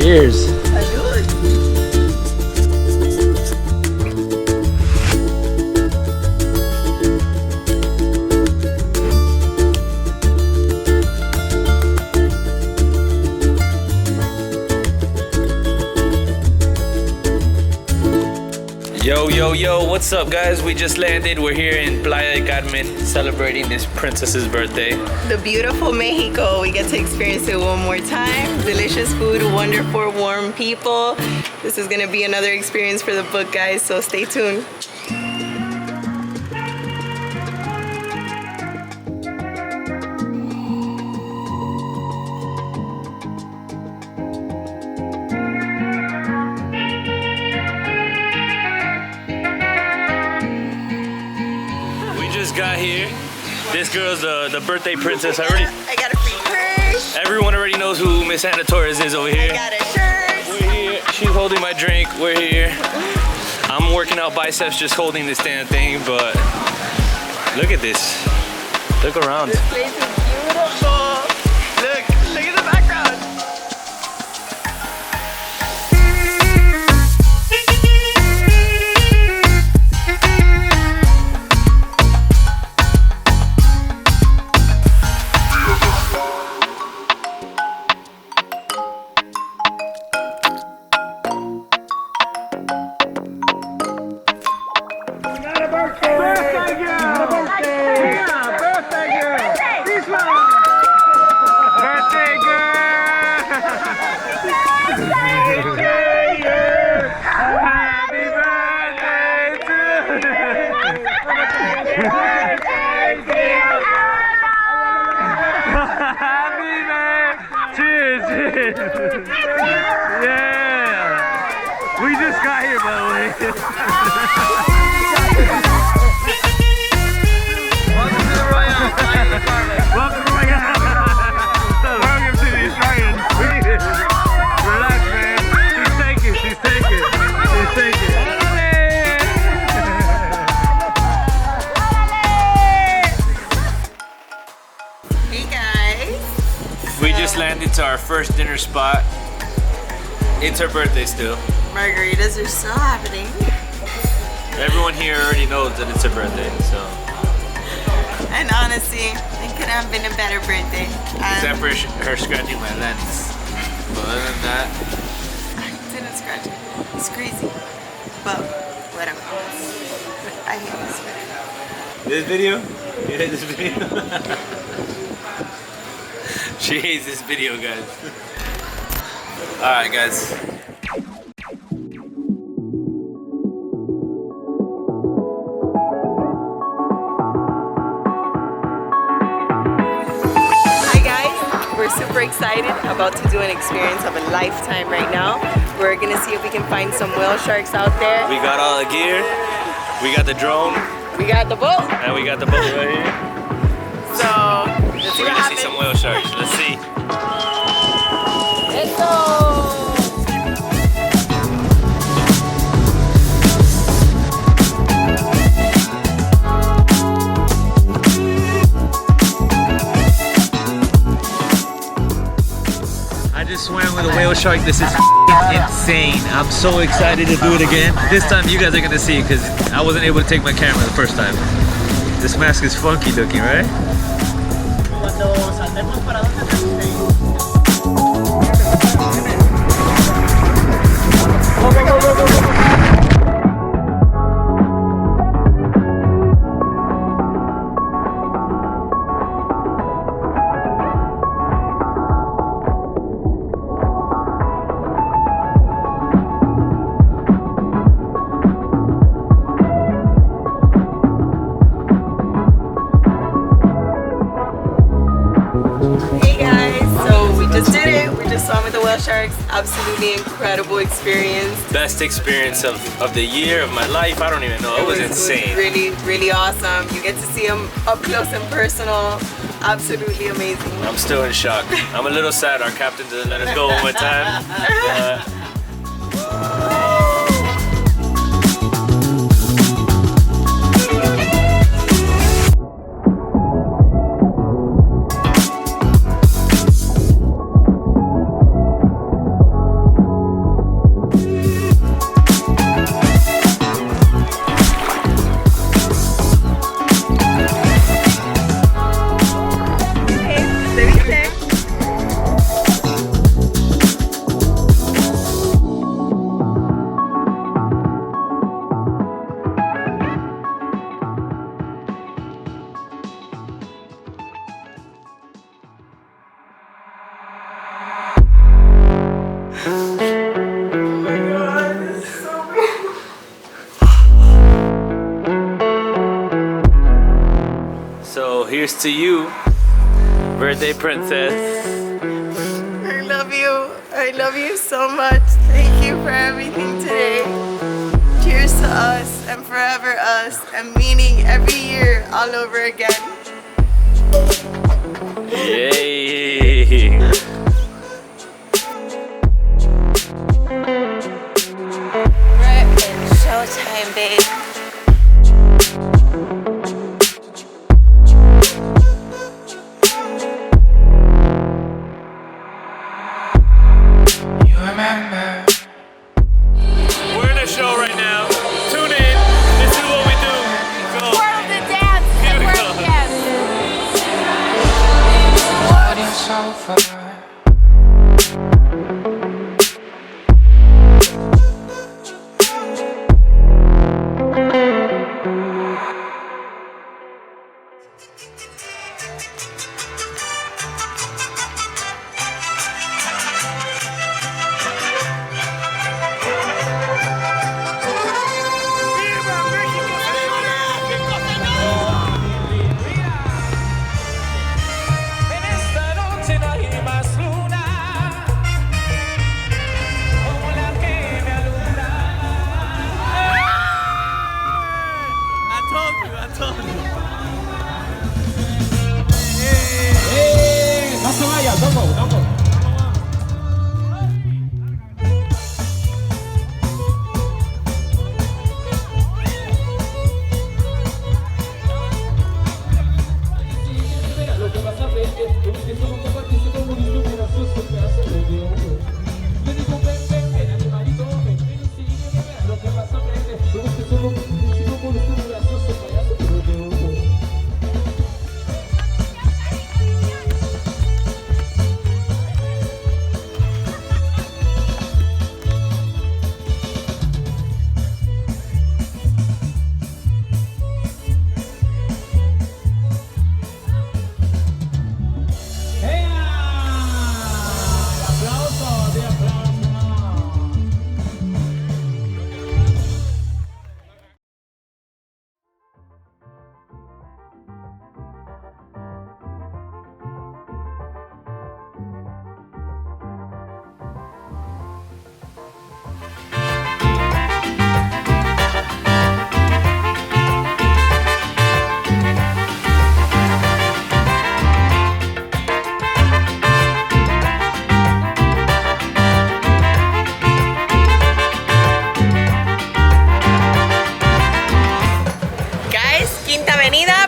Cheers. Yo, what's up guys? We just landed. We're here in Playa del Carmen celebrating this princess's birthday. The beautiful Mexico. We get to experience it one more time. Delicious food, wonderful, warm people. This is gonna be another experience for the book, guys, so stay tuned. Got here. This girl's the birthday princess. I got a free purse. Everyone already knows who Miss Ana Torres is over here. I got a shirt. We're here. She's holding my drink. We're here. I'm working out biceps just holding this damn thing, but look at this. Look around. This place is beautiful. Look at the background. Yeah! We just got here, by the way. Welcome to the Royal. Welcome to Royal. Welcome to the Australian. Relax, man. She's taking. Hey guys. We just landed to our first dinner spot. It's her birthday still. Margaritas are still happening. Everyone here already knows that it's her birthday, so. And honestly, it could have been a better birthday. Except for her scratching my lens. But other than that. I didn't scratch it. It's crazy. But whatever. I hate this video. This video? You hate this video? She hates this video, guys. Alright, guys. We're super excited about to do an experience of a lifetime right now. We're gonna see if we can find some whale sharks out there. We got all the gear. We got the drone. We got the boat. And we got the boat right here. So, let's see we're what gonna happens. see some whale sharks. Let's see. Let's go. I just swam with a whale shark. This is insane. I'm so excited to do it again. This time you guys are gonna see because I wasn't able to take my camera the first time. This mask is funky looking, right? Sharks, absolutely incredible experience. Best experience of the year, of my life. I don't even know. It was insane. Really, really awesome. You get to see them up close and personal. Absolutely amazing. I'm still in shock. I'm a little sad our captain didn't let us go one more time. here's to you, birthday princess. I love you. I love you so much. Thank you for everything today. Cheers to us and forever us and meaning every year all over again. Yay! It's showtime, babe. We're in a show right now. Tune in. This is what we do. Go. World of dance. Here we World go. dance.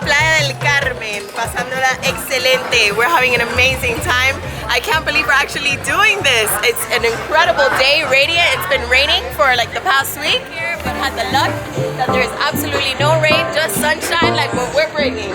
Playa del Carmen, pasándola excelente. We're having an amazing time. I can't believe we're actually doing this. It's an incredible day, radiant. It's been raining for like the past week here. We've had the luck that there is absolutely no rain, just sunshine like what we're bringing.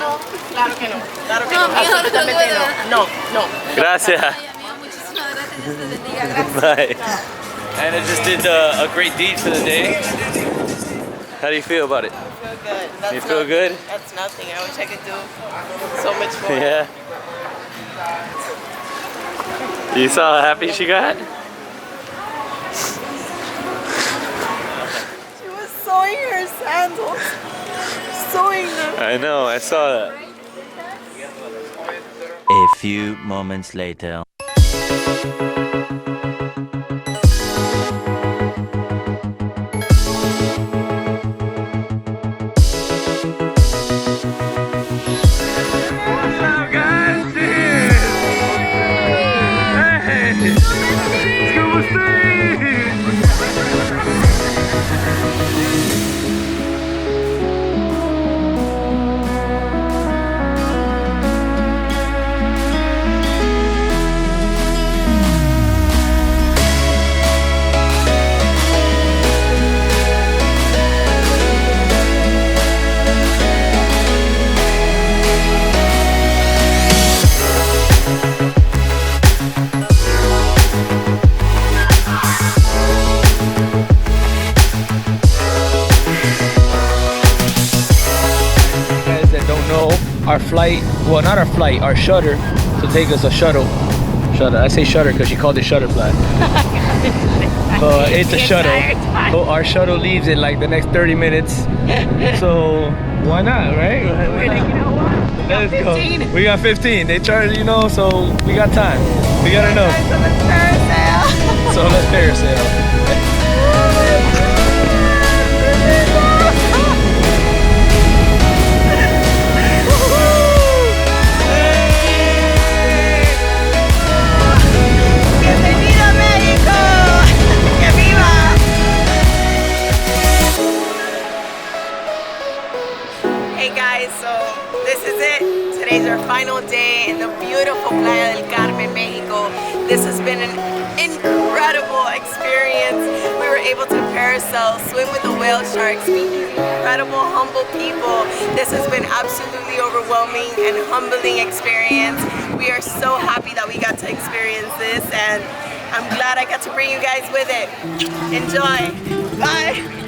No. Claro que no. Claro que no. Absolutamente no. No. Gracias. Bye. Anna just did a great deed for the day. How do you feel about it? I feel good. That's You feel good? That's nothing. I wish I could do so much more. Yeah. You saw how happy she got? She was sewing her sandals. Sewing them. I know, I saw that. A few moments later. Our flight, well, not our flight, our shutter to take us a shuttle. I say shutter because she called it shutterfly. But it's a shuttle. So our shuttle leaves in like the next 30 minutes. So why not, right? We're like, you know what? Let's go. We got 15. They charge, you know, so we got time. We got enough. So let's parasail. So let's parasail. Today's our final day in the beautiful Playa del Carmen, Mexico. This has been an incredible experience. We were able to parasail, swim with the whale sharks, meet these incredible, humble people. This has been absolutely overwhelming and humbling experience. We are so happy that we got to experience this, and I'm glad I got to bring you guys with it. Enjoy. Bye.